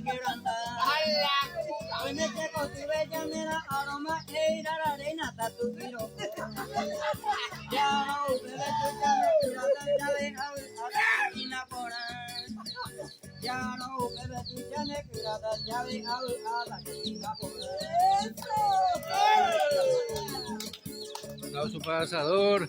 quebranta. Hoy me te consigue ya mira aroma eira la reina tatu giro. Ya no bebé tu ya me quebranta ya ve a la pora. Ya no bebé tu ya me quebranta ya ve a la pora. Aplauso para Asador.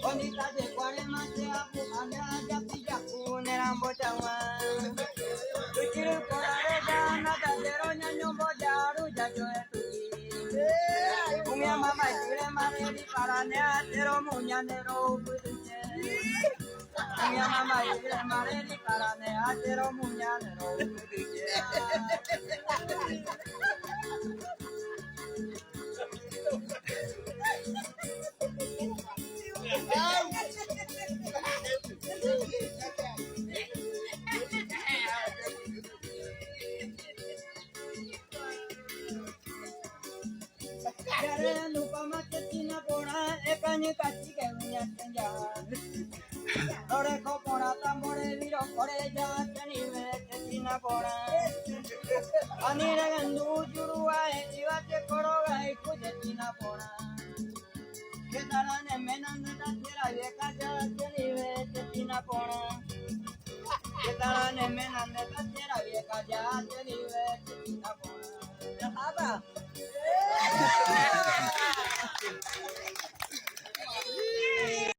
Bonita de cuarema te apujana ya pilla punera bochawa. Tu quiero por arena nada de roña no bocharu ya yo estoy. Kumia mama quiere madre para neatero muñanero pudiche. Kumia mama quiere madre para neatero muñanero pudiche. Lupa maketina pora ekanye kachike unya chenja. Lore ko pora tambore viro pore ja chanive ketina pora. Anire gandu jurua etiwate koroga ikujetina pora. Ketarane menanda tera veka ja chanive ketina pora. Ketarane menanda tera veka ja chanive ketina pora. Apa?